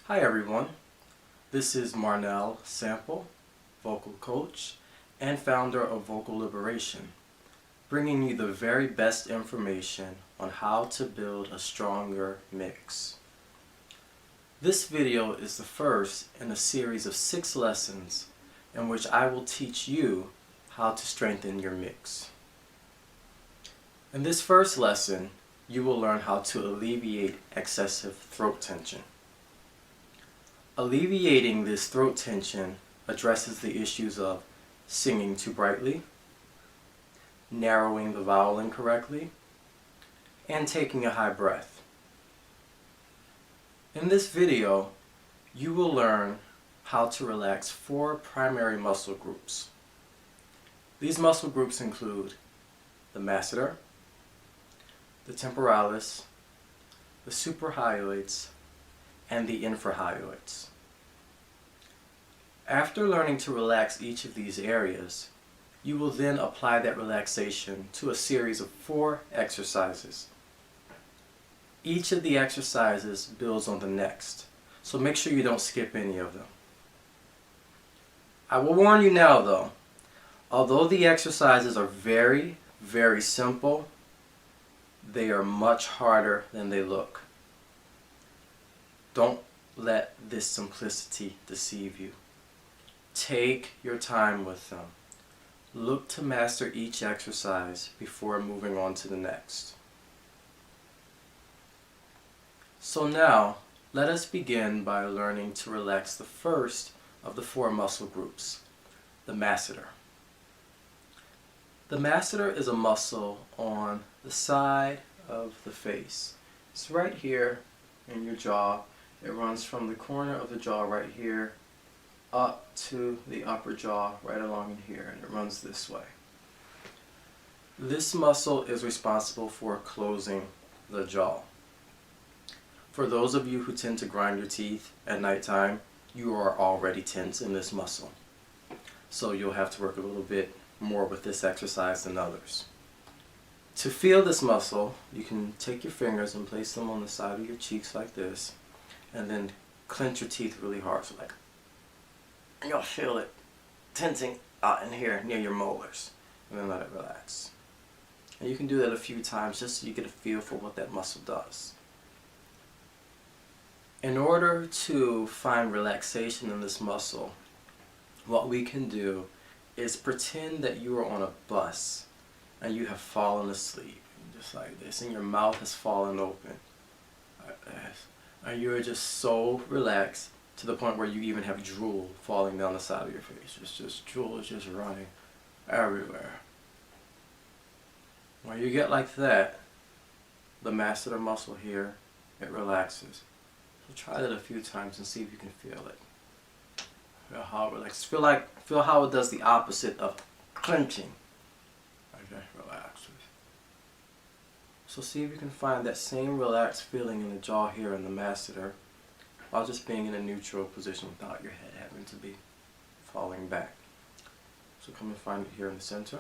Hi everyone, this is Marnell Sample, vocal coach and founder of Vocal Liberation, bringing you the very best information on how to build a stronger mix. This video is the first in a series of 6 lessons in which I will teach you how to strengthen your mix. In this first lesson, you will learn how to alleviate excessive throat tension. Alleviating this throat tension addresses the issues of singing too brightly, narrowing the vowel incorrectly, and taking a high breath. In this video, you will learn how to relax 4 primary muscle groups. These muscle groups include the masseter, the temporalis, the suprahyoids, and the infrahyoids. After learning to relax each of these areas, you will then apply that relaxation to a series of 4 exercises. Each of the exercises builds on the next, so make sure you don't skip any of them. I will warn you now though, although the exercises are very, very simple, they are much harder than they look. Don't let this simplicity deceive you. Take your time with them. Look to master each exercise before moving on to the next. So now, let us begin by learning to relax the first of the 4 muscle groups, the masseter. The masseter is a muscle on the side of the face. It's right here in your jaw. It runs from the corner of the jaw right here up to the upper jaw right along in here, and it runs this way. This muscle is responsible for closing the jaw. For those of you who tend to grind your teeth at nighttime, you are already tense in this muscle. So you'll have to work a little bit more with this exercise than others. To feel this muscle, you can take your fingers and place them on the side of your cheeks like this, and then clench your teeth really hard, so like, and you'll feel it tensing out in here near your molars, and then let it relax. And you can do that a few times just so you get a feel for what that muscle does. In order to find relaxation in this muscle, what we can do is pretend that you are on a bus and you have fallen asleep, just like this, and your mouth has fallen open like this, and you are just so relaxed to the point where you even have drool falling down the side of your face. It's just drool is just running everywhere. When you get like that, the masseter muscle here, it relaxes. So try that a few times and see if you can feel it. Feel how it relaxes. Feel how it does the opposite of clenching. Okay, relaxes. So see if you can find that same relaxed feeling in the jaw here in the masseter, while just being in a neutral position without your head having to be falling back. So come and find it here in the center.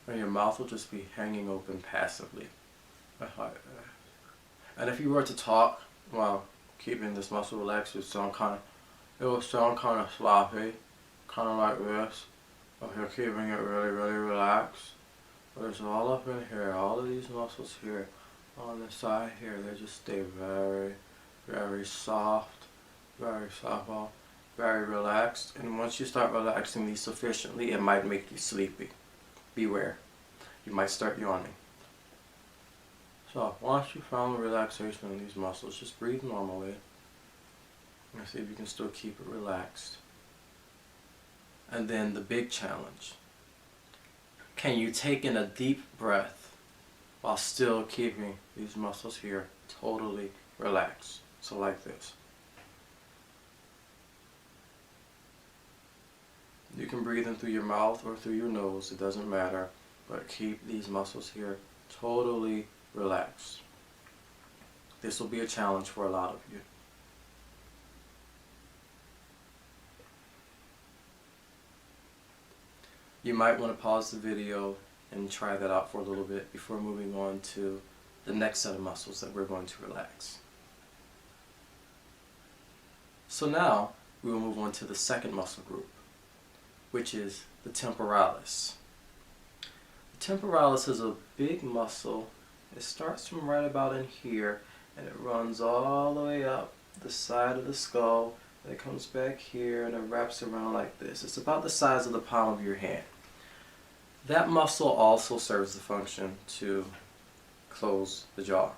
And your mouth will just be hanging open passively. And if you were to talk while keeping this muscle relaxed, it will sound kind of sloppy, kind of like this. If you're keeping it really, really relaxed. But it's all up in here. All of these muscles here on the side here, they just stay very, very soft, very supple, very relaxed. And once you start relaxing these sufficiently, it might make you sleepy. Beware. You might start yawning. So once you found the relaxation in these muscles, just breathe normally and see if you can still keep it relaxed. And then the big challenge. Can you take in a deep breath while still keeping these muscles here totally relaxed? So like this. You can breathe in through your mouth or through your nose, it doesn't matter, but keep these muscles here totally relaxed. This will be a challenge for a lot of you. You might want to pause the video and try that out for a little bit before moving on to the next set of muscles that we're going to relax. So now we will move on to the second muscle group, which is the temporalis. The temporalis is a big muscle. It starts from right about in here and it runs all the way up the side of the skull, and it comes back here and it wraps around like this. It's about the size of the palm of your hand. That muscle also serves the function to close the jaw.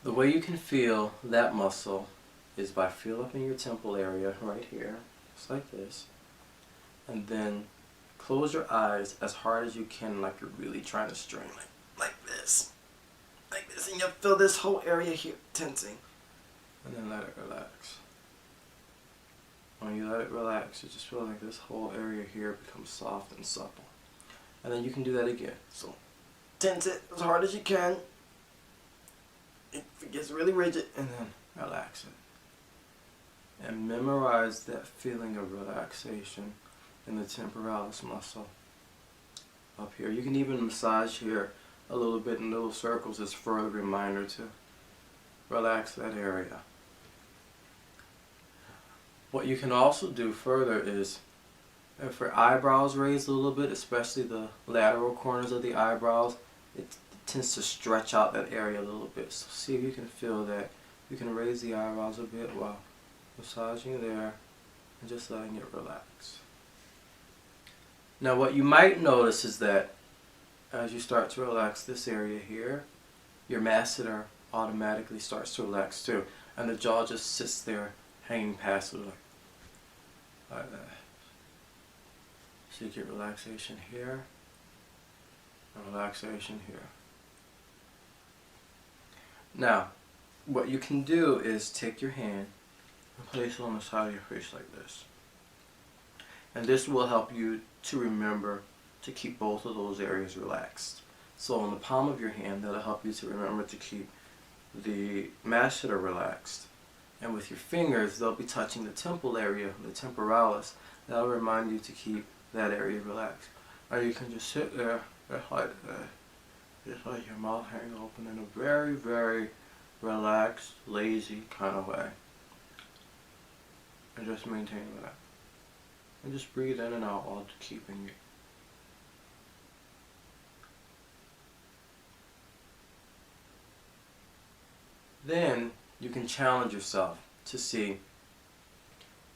The way you can feel that muscle is by feel up in your temple area right here, just like this, and then close your eyes as hard as you can, like you're really trying to strain, like this, and you'll feel this whole area here tensing, and then let it relax. When you let it relax, you just feel like this whole area here becomes soft and supple, and then you can do that again. So tense it as hard as you can. It gets really rigid, and then relax it. And memorize that feeling of relaxation in the temporalis muscle up here. You can even massage here a little bit in little circles as further reminder to relax that area. What you can also do further is, if your eyebrows raise a little bit, especially the lateral corners of the eyebrows, it tends to stretch out that area a little bit. So see if you can feel that. You can raise the eyebrows a bit while massaging there and just letting it relax. Now what you might notice is that as you start to relax this area here, your masseter automatically starts to relax too, and the jaw just sits there hanging passively like that. So you get relaxation here and relaxation here. Now what you can do is take your hand and place it on the side of your face like this. And this will help you to remember to keep both of those areas relaxed. So on the palm of your hand, that'll help you to remember to keep the masseter relaxed. And with your fingers, they'll be touching the temple area, the temporalis. That'll remind you to keep that area relaxed. Or you can just sit there just like that. Just let your mouth hang open in a very, very relaxed, lazy kind of way. And just maintain that. And just breathe in and out while keeping it. Then you can challenge yourself to see,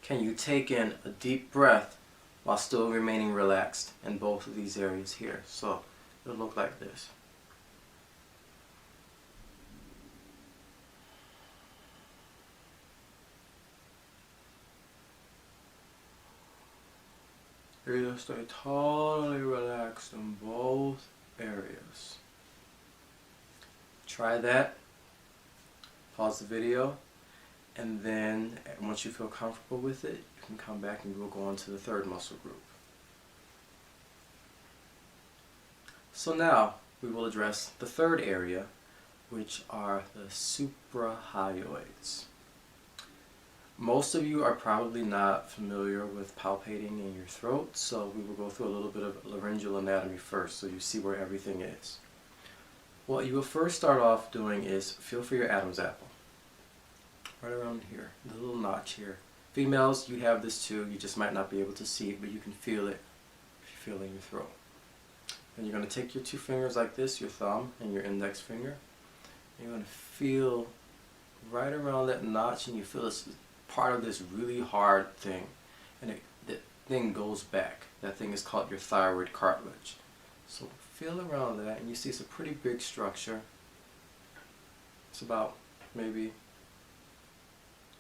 can you take in a deep breath while still remaining relaxed in both of these areas here. So it'll look like this. You're just stay totally relaxed in both areas. Try that. Pause the video, and then once you feel comfortable with it, you can come back and we'll go on to the third muscle group. So now we will address the third area, which are the suprahyoids. Most of you are probably not familiar with palpating in your throat, so we will go through a little bit of laryngeal anatomy first so you see where everything is. What you will first start off doing is feel for your Adam's apple. Right around here, the little notch here. Females, you have this too, you just might not be able to see it, but you can feel it if you feel it in your throat. And you're going to take your two fingers like this, your thumb and your index finger, and you're going to feel right around that notch, and you feel this part of this really hard thing, and that thing goes back. That thing is called your thyroid cartilage. So feel around that, and you see it's a pretty big structure. It's about maybe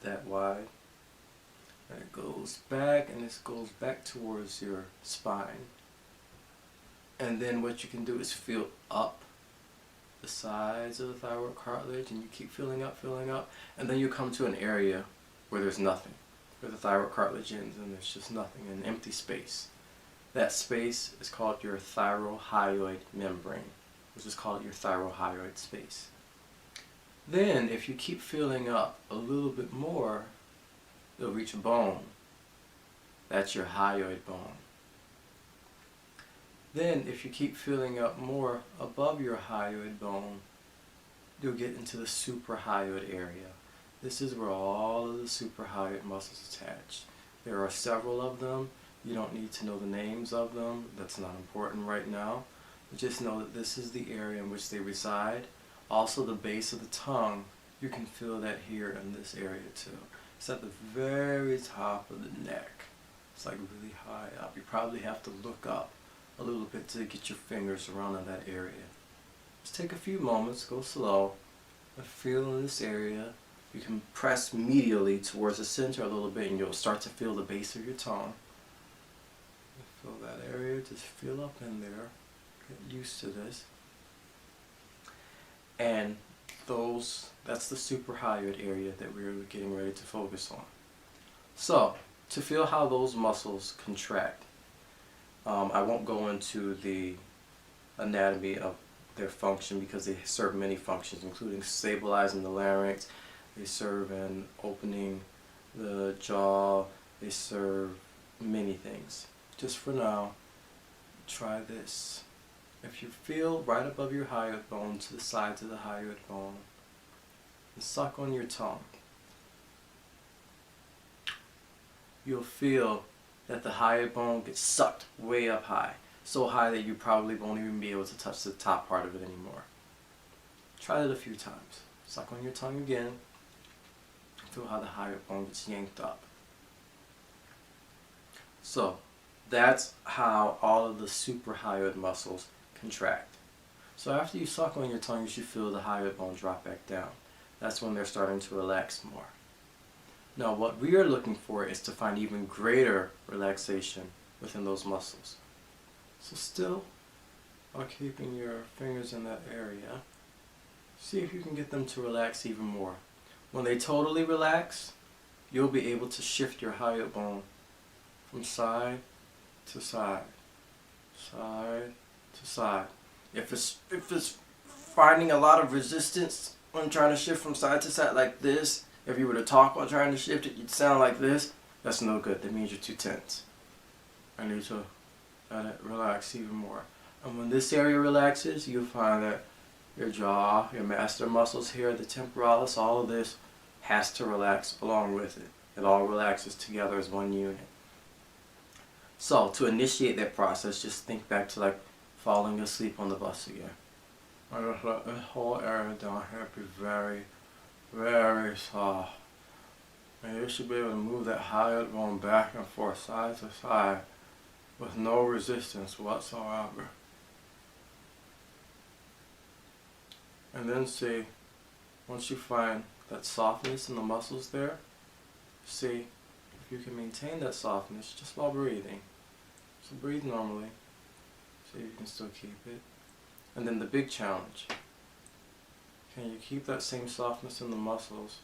that wide, and it goes back, and this goes back towards your spine. And then what you can do is feel up the sides of the thyroid cartilage, and you keep filling up, and then you come to an area where there's nothing, where the thyroid cartilage ends and there's just nothing, an empty space. That space is called your thyrohyoid membrane, which is called your thyrohyoid space. Then, if you keep filling up a little bit more, you'll reach a bone. That's your hyoid bone. Then, if you keep filling up more above your hyoid bone, you'll get into the suprahyoid area. This is where all of the suprahyoid muscles attach. There are several of them. You don't need to know the names of them. That's not important right now. But just know that this is the area in which they reside. Also the base of the tongue, you can feel that here in this area too. It's at the very top of the neck. It's like really high up. You probably have to look up a little bit to get your fingers around in that area. Just take a few moments, go slow, and feel in this area. You can press medially towards the center a little bit and you'll start to feel the base of your tongue. Feel that area, just feel up in there. Get used to this. And that's the suprahyoid area that we're getting ready to focus on. So, to feel how those muscles contract, I won't go into the anatomy of their function because they serve many functions, including stabilizing the larynx. They serve in opening the jaw. They serve many things. Just for now, try this. If you feel right above your hyoid bone to the sides of the hyoid bone, and suck on your tongue, you'll feel that the hyoid bone gets sucked way up high. So high that you probably won't even be able to touch the top part of it anymore. Try it a few times. Suck on your tongue again. Feel how the hyoid bone gets yanked up. So, that's how all of the suprahyoid muscles contract. So after you suck on your tongue, you should feel the hyoid bone drop back down. That's when they're starting to relax more. Now what we are looking for is to find even greater relaxation within those muscles. So still, while keeping your fingers in that area, see if you can get them to relax even more. When they totally relax, you'll be able to shift your hyoid bone from side to side, side to side. If it's finding a lot of resistance when trying to shift from side to side like this, if you were to talk while trying to shift it, you'd sound like this. That's no good. That means you're too tense. I need to let it relax even more. And when this area relaxes, you'll find that your jaw, your master muscles here, the temporalis, all of this has to relax along with it. It all relaxes together as one unit. So to initiate that process, just think back to like falling asleep on the bus again. I just let this whole area down here be very, very soft. And you should be able to move that hyoid bone back and forth, side to side, with no resistance whatsoever. And then see, once you find that softness in the muscles there, see if you can maintain that softness just while breathing. So breathe normally, see if you can still keep it. And then the big challenge, can you keep that same softness in the muscles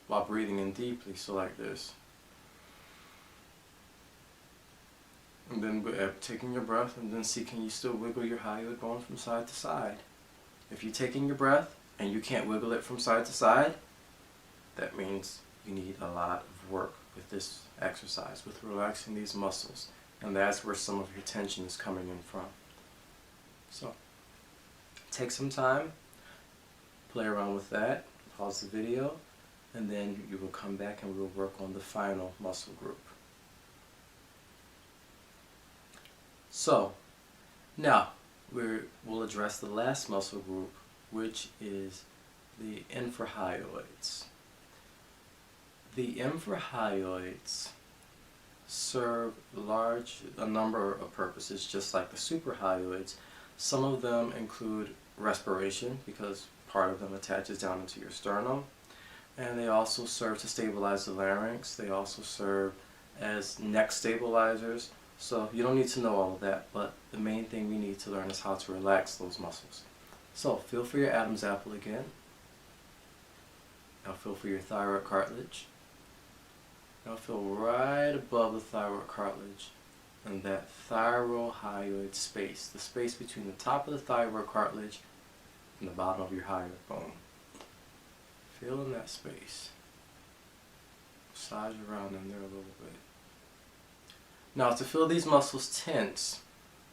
while breathing in deeply, so like this. And then taking your breath, and then see, can you still wiggle your hyoid bone from side to side? If you're taking your breath and you can't wiggle it from side to side, that means you need a lot of work with this exercise, with relaxing these muscles. And that's where some of your tension is coming in from. So, take some time, play around with that, pause the video, and then you will come back and we'll work on the final muscle group. So, now we'll address the last muscle group, which is the infrahyoids. The infrahyoids serve a number of purposes, just like the suprahyoids. Some of them include respiration, because part of them attaches down into your sternum. And they also serve to stabilize the larynx. They also serve as neck stabilizers. So you don't need to know all of that, but the main thing we need to learn is how to relax those muscles. So feel for your Adam's apple again. Now feel for your thyroid cartilage. Now feel right above the thyroid cartilage and that thyrohyoid space, the space between the top of the thyroid cartilage and the bottom of your hyoid bone. Feel in that space. Massage around in there a little bit. Now to feel these muscles tense,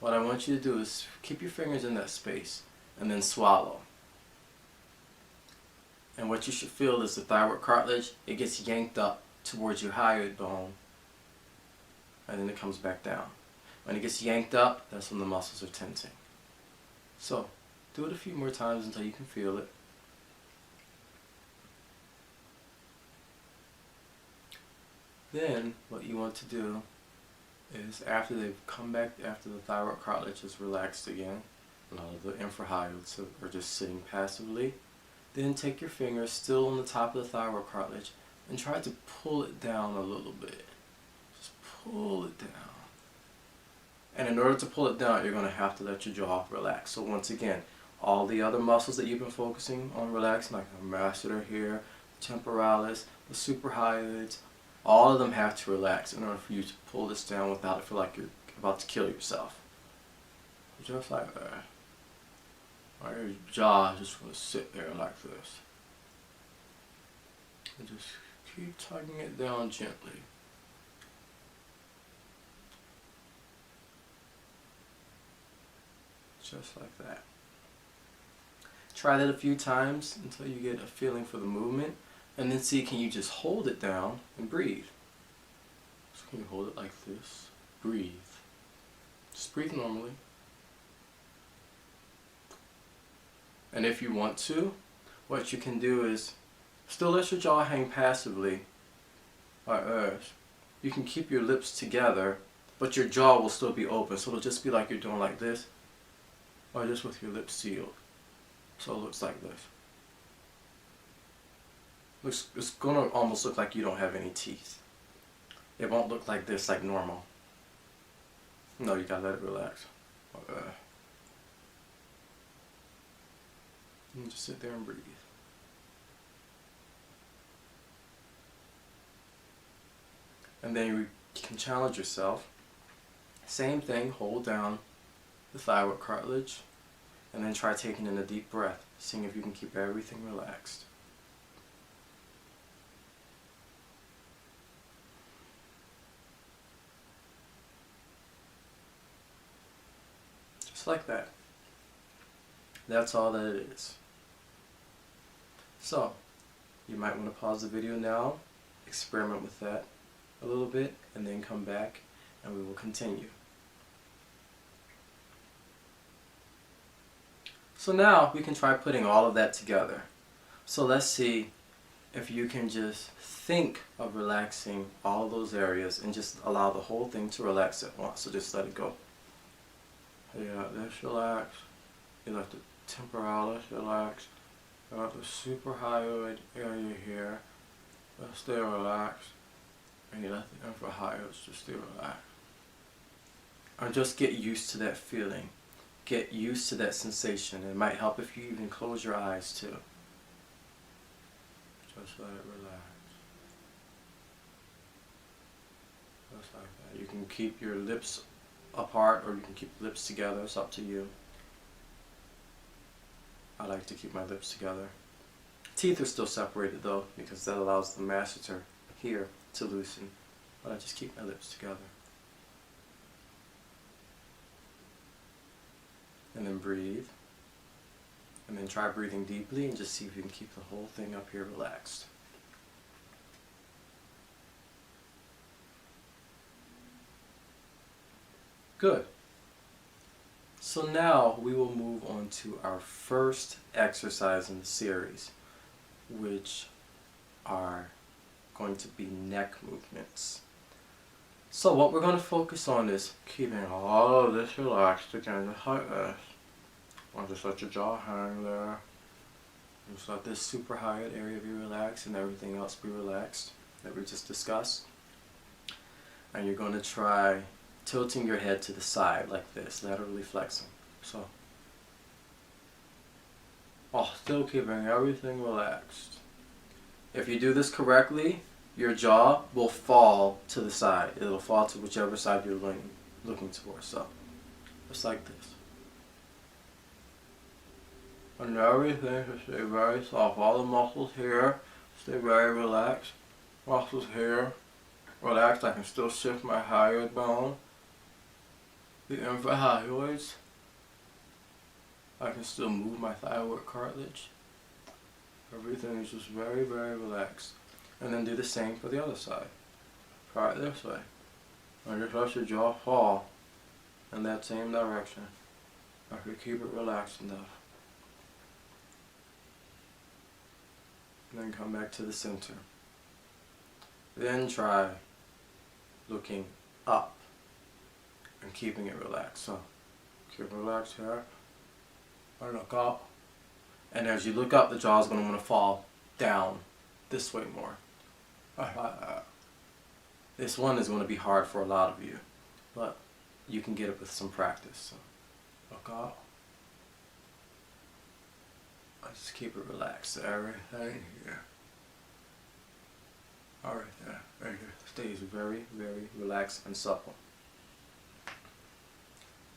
what I want you to do is keep your fingers in that space and then swallow. And what you should feel is the thyroid cartilage, it gets yanked up towards your hyoid bone, and then it comes back down. When it gets yanked up, that's when the muscles are tensing. So, do it a few more times until you can feel it. Then, what you want to do is, after they've come back, after the thyroid cartilage is relaxed again, a lot of the infrahyoids are just sitting passively, then take your fingers still on the top of the thyroid cartilage and try to pull it down a little bit. Just pull it down. And in order to pull it down, you're going to have to let your jaw relax. So once again, all the other muscles that you've been focusing on relaxing, like the masseter here, temporalis, the suprahyoids, all of them have to relax in order for you to pull this down without it feel like you're about to kill yourself. Just like that. Or your jaw is just going to sit there like this. And just keep tugging it down gently. Just like that. Try that a few times until you get a feeling for the movement, and then see, can you just hold it down and breathe. So can you hold it like this? Breathe. Just breathe normally. And if you want to, what you can do is still let your jaw hang passively like this. You can keep your lips together, but your jaw will still be open, so it'll just be like you're doing like this, or just with your lips sealed. So it looks like this. It's gonna almost look like you don't have any teeth. It won't look like this, like normal. No, you gotta let it relax. And just sit there and breathe. And then you can challenge yourself. Same thing, hold down the thyroid cartilage, and then try taking in a deep breath, seeing if you can keep everything relaxed. Just like that. That's all that it is. So, you might want to pause the video now, experiment with that a little bit, and then come back and we will continue. So now we can try putting all of that together. So let's see if you can just think of relaxing all of those areas and just allow the whole thing to relax at once. So just let it go. You let this relax. You let the temporalis relax. You let the suprahyoid area here. Let stay relaxed. And you let the infrahyoids just stay relaxed. And just get used to that feeling. Get used to that sensation. It might help if you even close your eyes too. Just let it relax. Just like that. You can keep your lips apart or you can keep lips together. It's up to you. I like to keep my lips together. Teeth are still separated though, because that allows the masseter here to loosen. But I just keep my lips together. And then breathe. And then try breathing deeply and just see if you can keep the whole thing up here relaxed. Good. So now we will move on to our first exercise in the series, which are going to be neck movements. So what we're going to focus on is keeping all of this relaxed again, just like this. Or just let your jaw hang there. Just let this suprahyoid area be relaxed and everything else be relaxed that we just discussed. And you're going to try tilting your head to the side like this, laterally flexing. So, still keeping everything relaxed. If you do this correctly, your jaw will fall to the side. It'll fall to whichever side you're looking towards. So, just like this. And everything should stay very soft. All the muscles here stay very relaxed. Muscles here relaxed. I can still shift my hyoid bone. The infrahyoids. I can still move my thyroid cartilage. Everything is just very, very relaxed. And then do the same for the other side. Try it this way. And just let your jaw fall in that same direction. If you keep it relaxed enough. And then come back to the center. Then try looking up and keeping it relaxed. So keep it relaxed here. And look up. And as you look up, the jaw is going to want to fall down this way more. This one is going to be hard for a lot of you, but you can get it with some practice. So look up. Just keep it relaxed. Everything here. Alright there. Right here. Stays very, very relaxed and supple.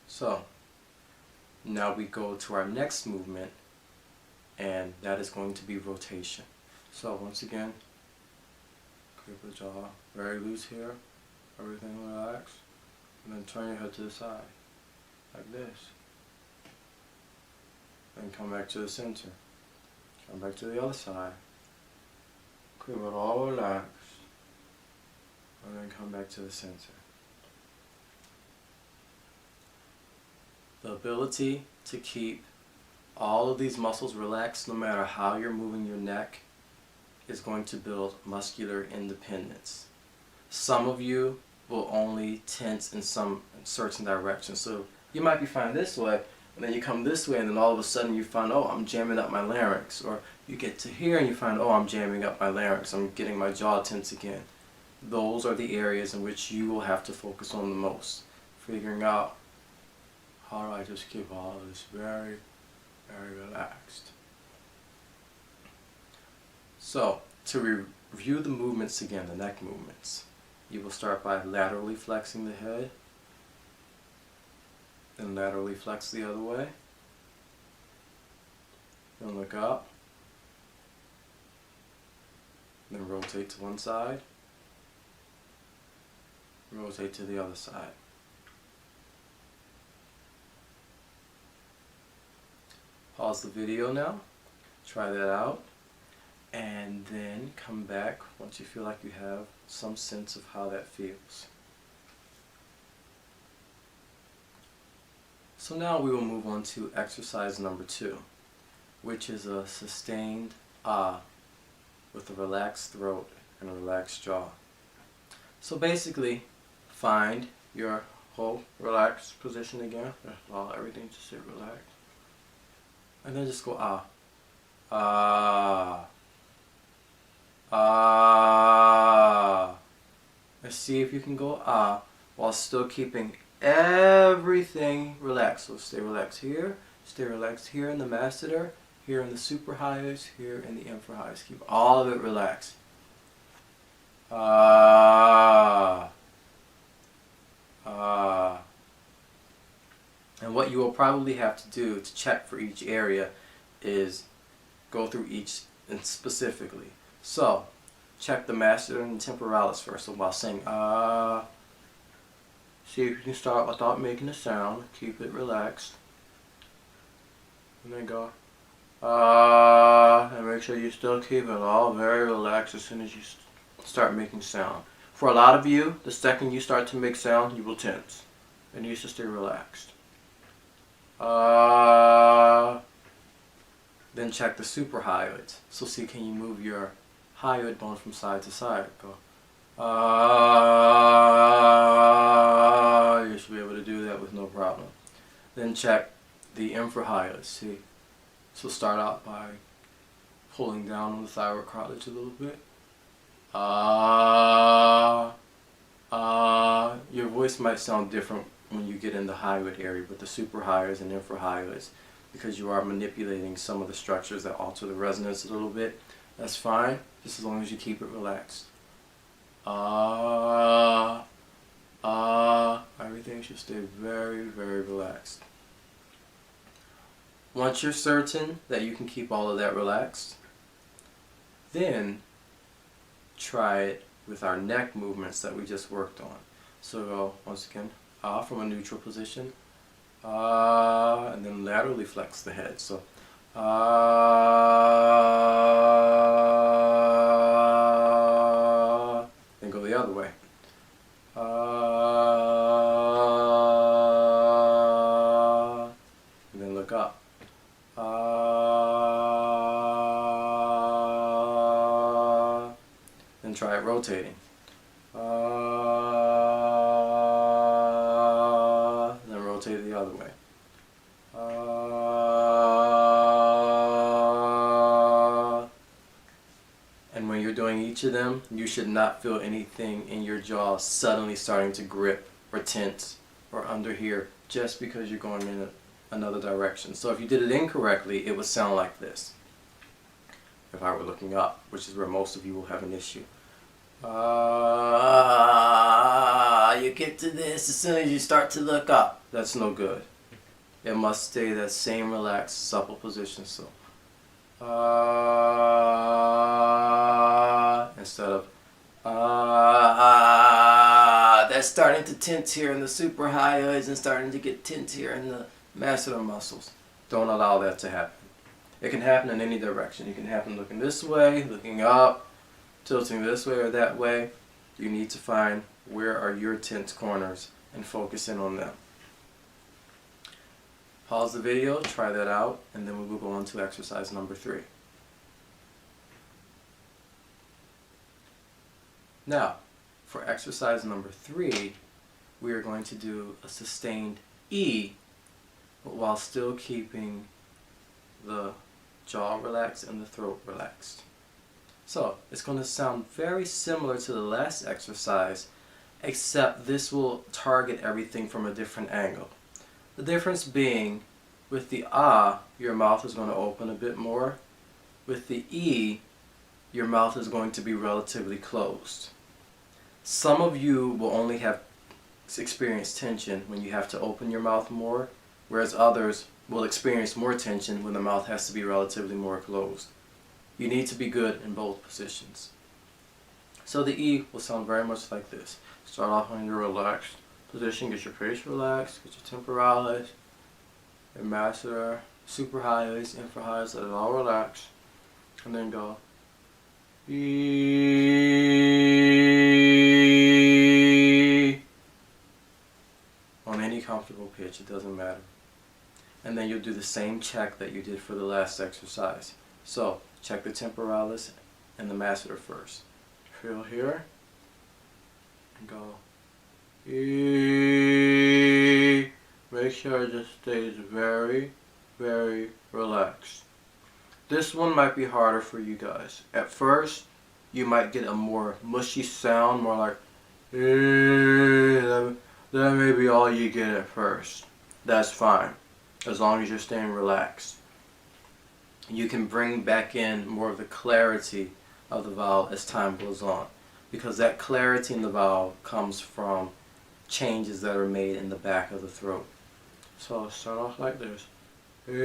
So now we go to our next movement, and that is going to be rotation. So once again, keep the jaw very loose here, everything relaxed, and then turn your head to the side, like this. Then come back to the center, come back to the other side, keep it all relaxed, and then come back to the center. The ability to keep all of these muscles relaxed, no matter how you're moving your neck, is going to build muscular independence. Some of you will only tense in some certain direction. So you might be fine this way, and then you come this way, and then all of a sudden you find, oh, I'm jamming up my larynx. Or you get to here and you find, oh, I'm jamming up my larynx. I'm getting my jaw tense again. Those are the areas in which you will have to focus on the most. Figuring out, how do I just keep all of this very, very relaxed. So, to review the movements again, the neck movements, you will start by laterally flexing the head, then laterally flex the other way, then look up, then rotate to one side, rotate to the other side. Pause the video now, try that out, and then come back once you feel like you have some sense of how that feels. So now we will move on to exercise number 2, which is a sustained ah with a relaxed throat and a relaxed jaw. So basically, find your whole relaxed position again. Allow everything to sit relaxed. And then just go ah, ah, ah. And see if you can go ah while still keeping everything relaxed. So stay relaxed here in the masseter, here in the suprahiatus, here in the infrahiatus. Keep all of it relaxed. Ah, ah. And what you will probably have to do to check for each area is go through each specifically. So, check the masseter and the temporalis first. So while saying ah, see if you can start without making a sound. Keep it relaxed. And then go ah, and make sure you still keep it all very relaxed as soon as you start making sound. For a lot of you, the second you start to make sound, you will tense. It needs to stay relaxed. Then check the suprahyoids. So see, can you move your hyoid bone from side to side? Go. You should be able to do that with no problem. Then check the infrahyoids. See, so start out by pulling down on the thyroid cartilage a little bit. Your voice might sound different when you get in the hyoid area with the suprahyoids and infrahyoids, because you are manipulating some of the structures that alter the resonance a little bit. That's fine, just as long as you keep it relaxed. Everything should stay very, very relaxed. Once you're certain that you can keep all of that relaxed, then try it with our neck movements that we just worked on. So go, once again, from a neutral position, and then laterally flex the head. So Then go the other way. And then look up. Then try it rotating. Then rotate the other way. And when you're doing each of them, you should not feel anything in your jaw suddenly starting to grip or tense or under here just because you're going in another direction. So if you did it incorrectly, it would sound like this. If I were looking up, which is where most of you will have an issue. You get to this as soon as you start to look up. That's no good. It must stay that same relaxed, supple position. So, instead of that's starting to tense here in the suprahyoids and starting to get tense here in the masseter muscles. Don't allow that to happen. It can happen in any direction. It can happen looking this way, looking up, tilting this way or that way. You need to find where are your tense corners and focus in on them. Pause the video, try that out, and then we will go on to exercise number 3. Now, for exercise number 3, we are going to do a sustained E, but while still keeping the jaw relaxed and the throat relaxed. So, it's going to sound very similar to the last exercise, except this will target everything from a different angle. The difference being, with the ah, your mouth is going to open a bit more. With the E, your mouth is going to be relatively closed. Some of you will only have experienced tension when you have to open your mouth more, whereas others will experience more tension when the mouth has to be relatively more closed. You need to be good in both positions. So the E will sound very much like this. Start off on your relaxed position, get your face relaxed, get your temporalis, your masseter, suprahyoids, infrahyoids, let it all relax, and then go E on any comfortable pitch, it doesn't matter. And then you'll do the same check that you did for the last exercise. So, check the temporalis and the masseter first. Feel here, and go E. Make sure it just stays very, very relaxed. This one might be harder for you guys. At first, you might get a more mushy sound, more like that may be all you get at first. That's fine, as long as you're staying relaxed. You can bring back in more of the clarity of the vowel as time goes on, because that clarity in the vowel comes from changes that are made in the back of the throat. So start off like this, and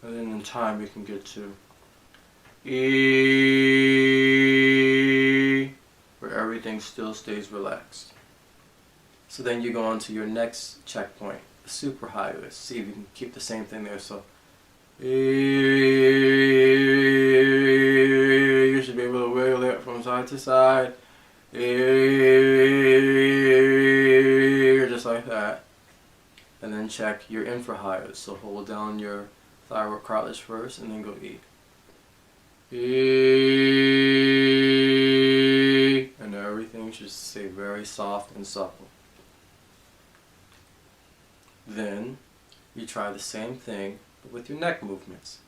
then in time you can get to E, where everything still stays relaxed. So then you go on to your next checkpoint, the suprahyoids. See if you can keep the same thing there. So you should be able to wiggle it from side to side. Just like that. And then check your infrahyoids. So hold down your thyroid cartilage first and then go E. E. And everything should stay very soft and supple. Then you try the same thing but with your neck movements.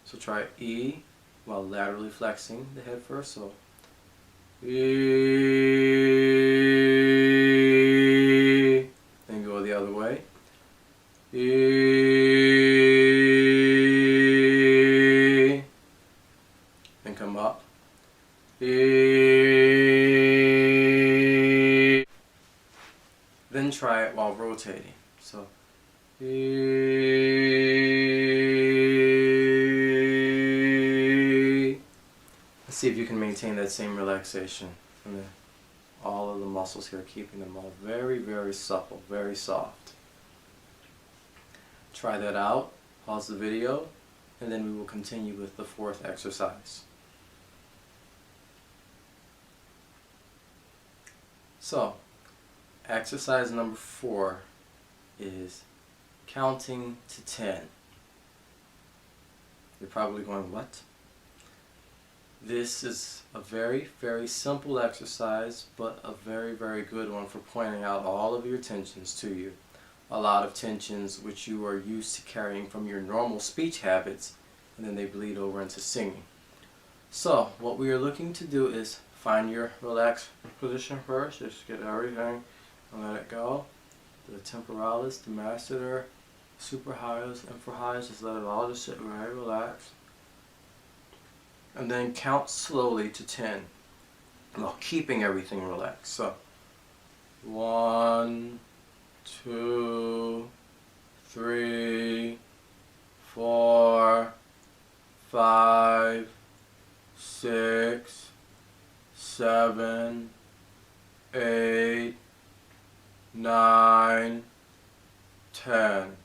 So try E while laterally flexing the head first. So E. Then go the other way. E. Then come up. E. Then try it while rotating. So let's see if you can maintain that same relaxation. And then all of the muscles here, keeping them all very, very supple, very soft. Try that out, pause the video, and then we will continue with the fourth exercise. So, exercise number 4 is counting to 10. You're probably going, what? This is a very, very simple exercise, but a very, very good one for pointing out all of your tensions to you. A lot of tensions which you are used to carrying from your normal speech habits, and then they bleed over into singing. So, what we are looking to do is find your relaxed position first. Just get everything and let it go. The temporalis, the masseter, suprahiatus, infrahiatus, just let it all just sit very relaxed. And then count slowly to 10 while keeping everything relaxed. So, 1, 2, 3, 4, 5, 6, 7, 8, 9, 10.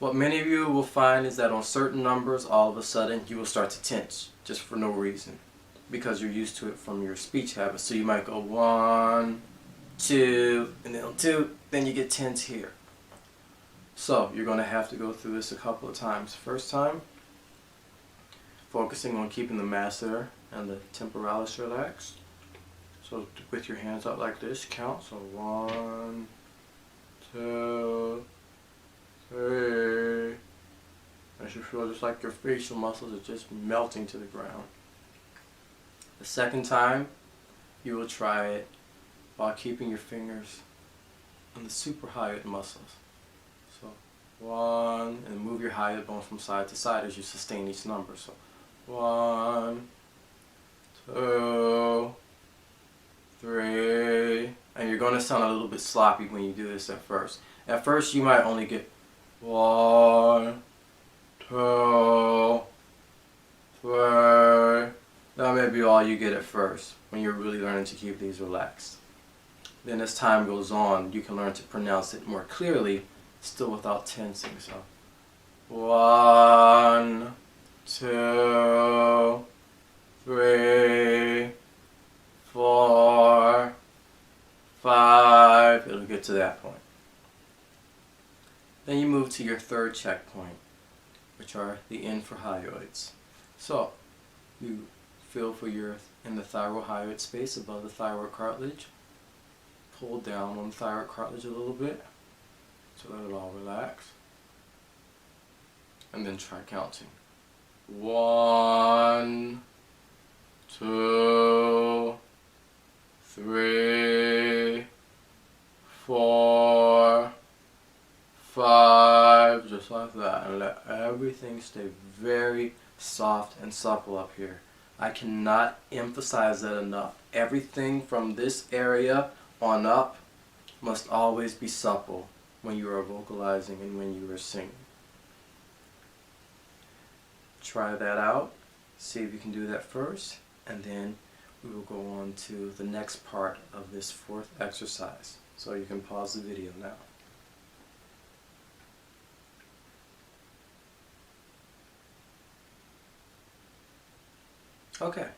What many of you will find is that on certain numbers, all of a sudden, you will start to tense just for no reason because you're used to it from your speech habits. So you might go 1, 2, and then 2, then you get tense here. So you're going to have to go through this a couple of times. First time, focusing on keeping the masseter and the temporalis relaxed. So with your hands up like this, count. So 1, 2, 3. I should feel just like your facial muscles are just melting to the ground. The second time, you will try it while keeping your fingers on the suprahiatus muscles. So 1, and move your hiatus bone from side to side as you sustain each number. So 1, 2, 3, and you're going to sound a little bit sloppy when you do this at first. At first, you might only get 1, 2, 3. That may be all you get at first when you're really learning to keep these relaxed. Then as time goes on, you can learn to pronounce it more clearly, still without tensing. So 1, 2, 3, 4, 5. It'll get to that point. Then you move to your third checkpoint, which are the infrahyoids. So you feel for your in the thyrohyoid space above the thyroid cartilage. Pull down on the thyroid cartilage a little bit to let it all relax. And then try counting. 1, 2, 3, 4, 5, just like that, and let everything stay very soft and supple up here. I cannot emphasize that enough. Everything from this area on up must always be supple when you are vocalizing and when you are singing. Try that out. See if you can do that first, and then we will go on to the next part of this fourth exercise. So you can pause the video now. Okay,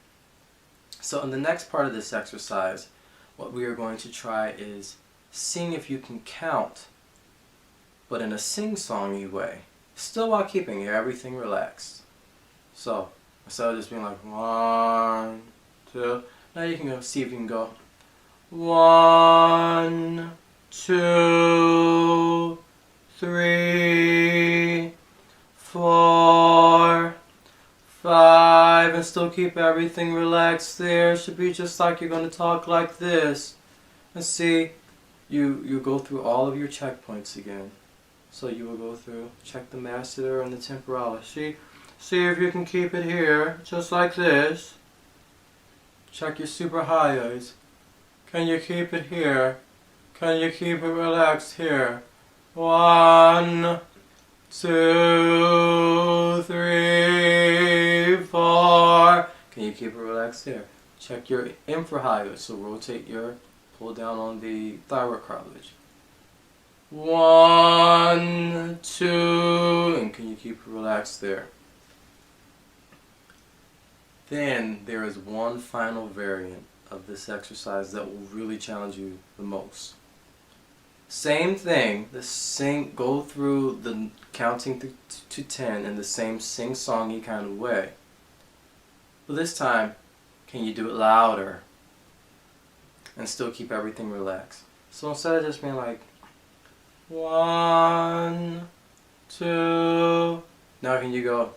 so in the next part of this exercise, what we are going to try is seeing if you can count, but in a sing-songy way, still while keeping everything relaxed. So, instead of just being like 1, 2, now you can go see if you can go 1, 2, 3, 4, 5, and still keep everything relaxed there. It should be just like you're going to talk like this. And see, you go through all of your checkpoints again. So you will go through, check the masseter and the temporalis. See if you can keep it here, just like this. Check your suprahiatus. Can you keep it here? Can you keep it relaxed here? 1, 2, 3, 4. Can you keep it relaxed here? Check your infrahiatus. So rotate pull down on the thyroid cartilage. 1, 2, and can you keep it relaxed there? Then there is one final variant of this exercise that will really challenge you the most. Same thing, go through the counting to 10 in the same sing-songy kind of way. But this time, can you do it louder and still keep everything relaxed? So instead of just being like 1, 2, now can you go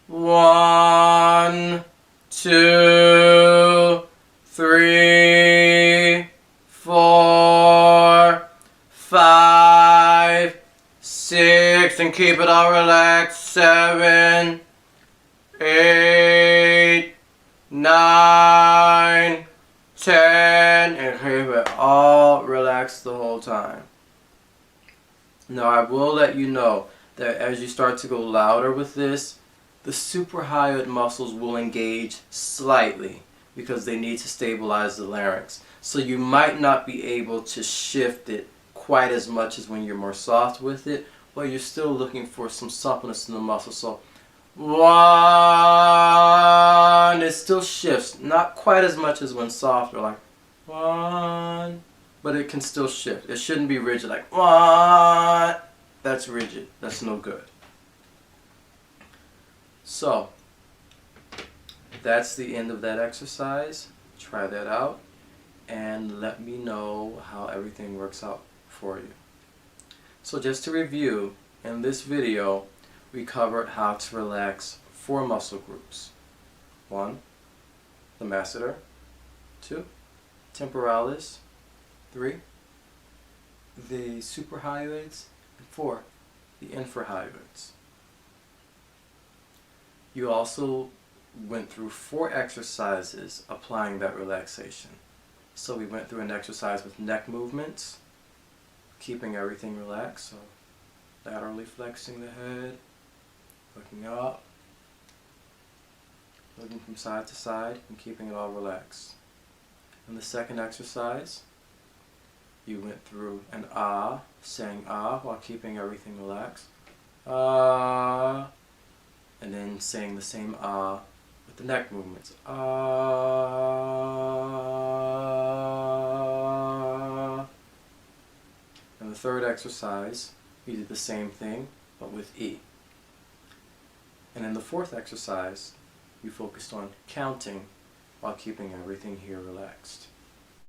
1, 2, 3, 4, 5, 6, and keep it all relaxed. 7, 8, 9, 10, and keep it all relaxed the whole time. Now I will let you know that as you start to go louder with this, the suprahyoid muscles will engage slightly because they need to stabilize the larynx. So you might not be able to shift it quite as much as when you're more soft with it, but you're still looking for some suppleness in the muscle. So 1, it still shifts, not quite as much as when soft, or like 1, but it can still shift. It shouldn't be rigid like 1. That's rigid. That's no good. So that's the end of that exercise. Try that out and let me know how everything works out for you. So just to review, in this video we covered how to relax 4 muscle groups. 1, the masseter. 2, temporalis. 3, the suprahyoids. And 4, the infrahyoids. You also went through 4 exercises applying that relaxation. So we went through an exercise with neck movements, keeping everything relaxed, so laterally flexing the head, looking up, looking from side to side, and keeping it all relaxed. In the second exercise, you went through an ah, saying ah while keeping everything relaxed. Ah. And then saying the same ah with the neck movements. Ah. And the third exercise, you did the same thing, but with E. And in the fourth exercise, you focused on counting while keeping everything here relaxed.